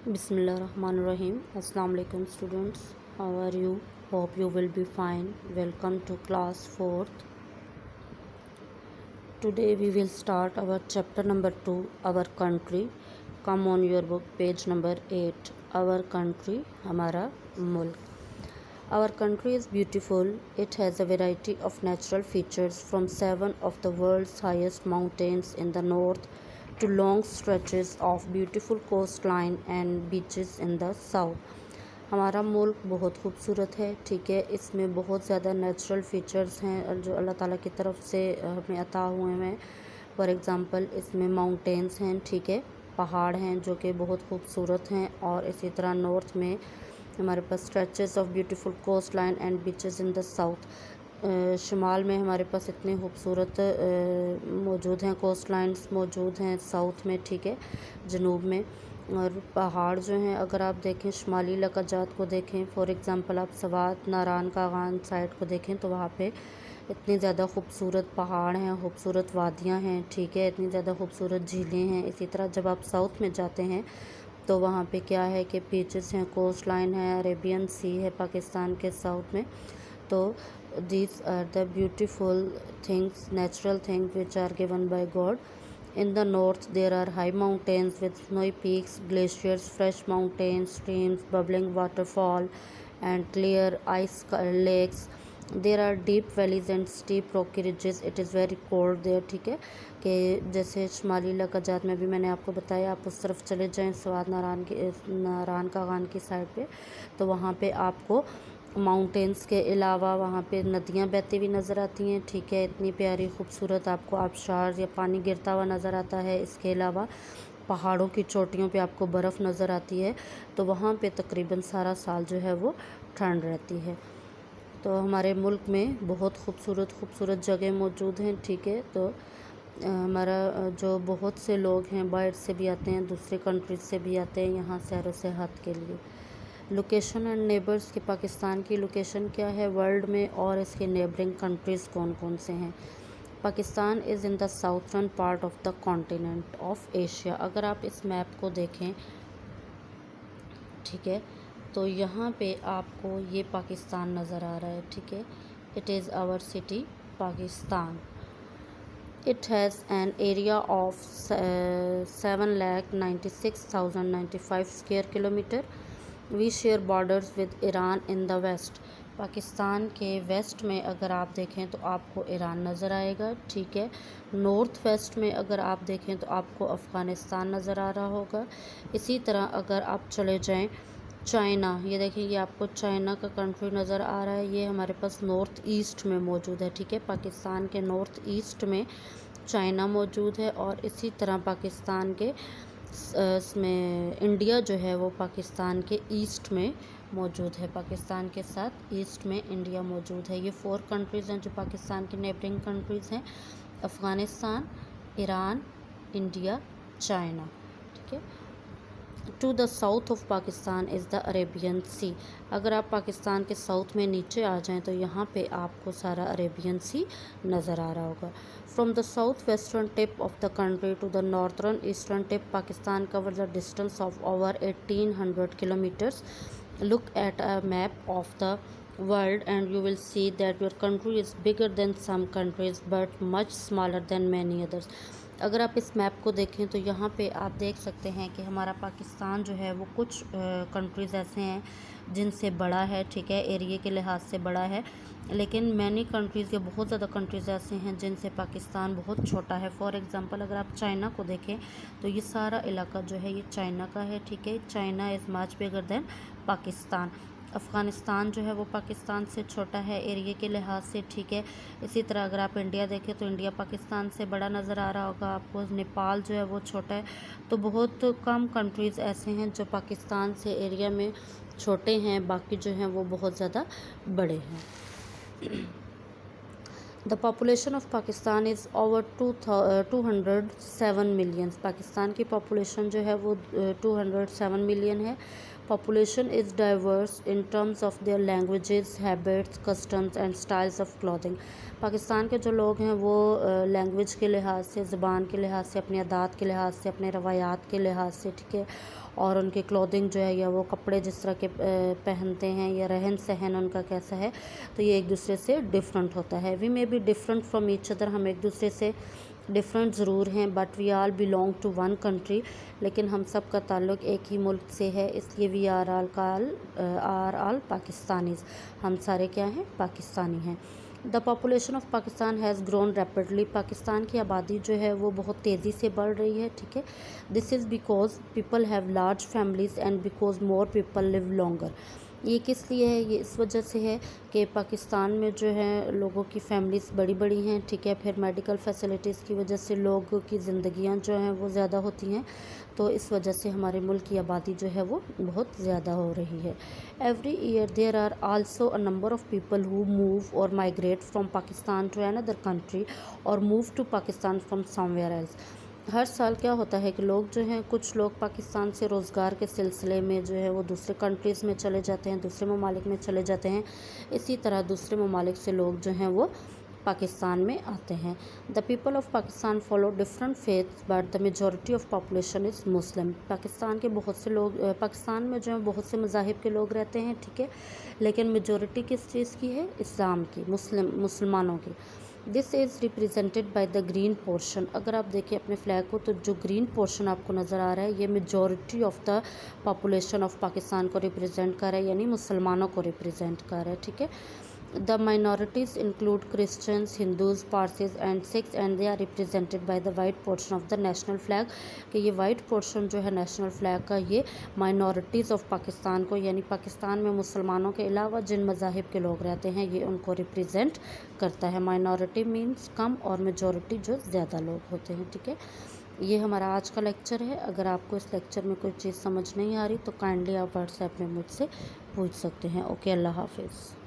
Bismillahirrahmanirrahim. Assalamu alaikum students. How are you? Hope you will be fine. Welcome to class 4th. Today we will start our chapter number 2, our country. Come on your book, page number 8. Our country, hamara mulk. Our country is beautiful. It has a variety of natural features, from 7 of the world's highest mountains in the north to long stretches of beautiful coastline and beaches in the south. हमारा मुल्क बहुत खूबसूरत है, ठीक है। इसमें बहुत ज़्यादा नेचुरल फीचर्स हैं जो अल्लाह ताला की तरफ से हमें अता हुए हैं। फॉर एग्ज़ाम्पल इसमें माउंटेन्स हैं, ठीक है, पहाड़ हैं जो कि बहुत खूबसूरत हैं। और इसी तरह नॉर्थ में हमारे पास stretches of beautiful coast line and beaches in the south. शुमाल में हमारे पास इतने खूबसूरत मौजूद हैं, कोस्ट लाइन्स मौजूद हैं साउथ में, ठीक है, जनूब में। और पहाड़ जो हैं अगर आप देखें शुमाली लकाजात को देखें, फॉर एग्ज़ाम्पल आप सवात नारान कागान साइड को देखें तो वहाँ पे इतनी ज़्यादा खूबसूरत पहाड़ हैं, खूबसूरत वादियाँ हैं, ठीक है, इतनी ज़्यादा खूबसूरत झीलें हैं। इसी तरह जब आप साउथ में जाते हैं तो वहाँ पे क्या है कि बीचेस हैं, कोस्ट लाइन है, अरेबियन सी है पाकिस्तान के साउथ में। तो these are the beautiful things, natural things which are given by God. In the north there are high mountains with snowy peaks, glaciers, fresh mountain streams, bubbling waterfall and clear ice lakes. There are deep valleys and steep rocky ridges. It is very cold there, ठीक है, कि जैसे शुमाली लकाजात में भी मैंने आपको बताया, आप उस तरफ चले जाएं स्वाद नारान कागान की साइड पे, तो वहाँ पे आपको माउंटेन्स के अलावा वहाँ पे नदियाँ बहती हुई नज़र आती हैं, ठीक है। इतनी प्यारी खूबसूरत आपको आबशार या पानी गिरता हुआ नज़र आता है। इसके अलावा पहाड़ों की चोटियों पे आपको बर्फ़ नज़र आती है, तो वहाँ पे तकरीबन सारा साल जो है वो ठंड रहती है। तो हमारे मुल्क में बहुत खूबसूरत जगह मौजूद हैं, ठीक है। तो हमारा जो बहुत से लोग हैं बाहर से भी आते हैं, दूसरे कंट्रीज से भी आते हैं यहाँ सैर व सेहत के लिए। लोकेशन एंड नेबर्स कि पाकिस्तान की लोकेशन क्या है वर्ल्ड में और इसके नेबरिंग कंट्रीज़ कौन कौन से हैं। Pakistan is in the southern part of the continent of Asia. अगर आप इस मैप को देखें, ठीक है, तो यहाँ पे आपको ये पाकिस्तान नज़र आ रहा है, ठीक है। It is our city Pakistan. It has an area of 7,96,095 square kilometer. We share borders with Iran in the west. Pakistan के वेस्ट में अगर आप देखें तो आपको ईरान नज़र आएगा, ठीक है। नॉर्थ वेस्ट में अगर आप देखें तो आपको अफ़गानिस्तान नज़र आ रहा होगा। इसी तरह अगर आप चले जाएं चाइना, ये देखिए ये आपको चाइना का कंट्री नज़र आ रहा है, ये हमारे पास नॉर्थ ईस्ट में मौजूद है, ठीक है। पाकिस्तान के नॉर्थ ईस्ट में चाइना मौजूद है। और इसी तरह पाकिस्तान के इसमें इंडिया जो है वो पाकिस्तान के ईस्ट में मौजूद है। पाकिस्तान के साथ ईस्ट में इंडिया मौजूद है। ये 4 कंट्रीज़ हैं जो पाकिस्तान की नेबरिंग कंट्रीज़ हैं, अफ़गानिस्तान, ईरान, इंडिया, चाइना, ठीक है। To the south of Pakistan is the Arabian sea. अगर आप पाकिस्तान के साउथ में नीचे आ जाएं तो यहाँ पे आपको सारा अरेबियन सी नज़र आ रहा होगा। From the south western tip of the country to the northern eastern tip Pakistan cover the distance of over 1800 kilometres. Look at a map of the world and you will see that your country is bigger than some countries but much smaller than many others. अगर आप इस map को देखें तो यहाँ पे आप देख सकते हैं कि हमारा पाकिस्तान जो है वो कुछ कंट्रीज़ ऐसे हैं जिनसे बड़ा है, ठीक है, एरिया के लिहाज से बड़ा है, लेकिन मैनी कंट्रीज़ या बहुत ज़्यादा कंट्रीज़ ऐसे हैं जिनसे पाकिस्तान बहुत छोटा है। फॉर एग्ज़ाम्पल अगर आप चाइना को देखें तो ये सारा इलाका जो है ये चाइना का है, ठीक है। China is much bigger than Pakistan. Afghanistan जो है वो पाकिस्तान से छोटा है एरिया के लिहाज से, ठीक है। इसी तरह अगर आप इंडिया देखें तो इंडिया पाकिस्तान से बड़ा नज़र आ रहा होगा आपको। नेपाल जो है वो छोटा है। तो बहुत कम कंट्रीज़ ऐसे हैं जो पाकिस्तान से एरिया में छोटे हैं, बाकी जो हैं वो बहुत ज़्यादा बड़े हैं। The population of Pakistan is over 207 million. Pakistan की population जो है वो 207 million है. Population is diverse in terms of their languages, habits, customs and styles of clothing. Pakistan के जो लोग हैं वो लैंग्वेज के लिहाज से, ज़बान के लिहाज से, अपनी आदात के लिहाज से, अपने रवायात के लिहाज से, ठीक है, और उनके क्लोथिंग जो है या वो कपड़े जिस तरह के पहनते हैं या रहन सहन उनका कैसा है, तो ये एक दूसरे से डिफरेंट होता है. We may be different from each other, हम एक दूसरे से डिफरेंट ज़रूर हैं, but we all belong to one country, लेकिन हम सब का ताल्लुक़ एक ही मुल्क से है, इसलिए वी आर आल पाकिस्तानीज़, हम सारे क्या हैं, पाकिस्तानी हैं. The population of Pakistan has grown rapidly. Pakistan की आबादी जो है वो बहुत तेज़ी से बढ़ रही है, ठीक है. This is because people have large families and because more people live longer. ये किस लिए है, ये इस वजह से है कि पाकिस्तान में जो है लोगों की फैमिलीज़ बड़ी बड़ी हैं, ठीक है. फिर मेडिकल फैसिलिटीज़ की वजह से लोगों की ज़िंदगियां जो हैं वो ज़्यादा होती हैं, तो इस वजह से हमारे मुल्क की आबादी जो है वो बहुत ज़्यादा हो रही है. Every year there are also a number of people who move or migrate from Pakistan to another country or move to Pakistan from somewhere else. हर साल क्या होता है कि लोग जो हैं, कुछ लोग पाकिस्तान से रोज़गार के सिलसिले में जो है वो दूसरे कंट्रीज़ में चले जाते हैं, दूसरे ममालिक में चले जाते हैं. इसी तरह दूसरे ममालिक से लोग जो हैं वो पाकिस्तान में आते हैं. The people of Pakistan follow different faiths but the majority of population is Muslim. Pakistan के बहुत से लोग, पाकिस्तान में जो है बहुत से मज़ाहिब के लोग रहते हैं, ठीक है, लेकिन मेजॉरिटी किस चीज़ की है, इस्लाम की, मुसलमानों की. This is represented by the green portion. अगर आप देखिए अपने फ्लैग को, तो जो ग्रीन पोर्शन आपको नज़र आ रहा है ये majority of the population of Pakistan को रिप्रेजेंट कर रहा है, यानी मुसलमानों को रिप्रेजेंट कर रहा है, ठीक है. The minorities include Christians, Hindus, Parsis and Sikhs and they are represented by the white portion of the national flag. कि ये white portion जो है national flag का, ये minorities of पाकिस्तान को, यानी पाकिस्तान में मुसलमानों के अलावा जिन मज़ाहिब के लोग रहते हैं ये उनको represent करता है. minority means कम और majority जो ज़्यादा लोग होते हैं, ठीक है. ये हमारा आज का लेक्चर है. अगर आपको इस लेक्चर में कोई चीज़ समझ नहीं आ रही तो काइंडली आप व्हाट्सएप में मुझसे पूछ सकते हैं. ओके, अल्लाह हाफिज़.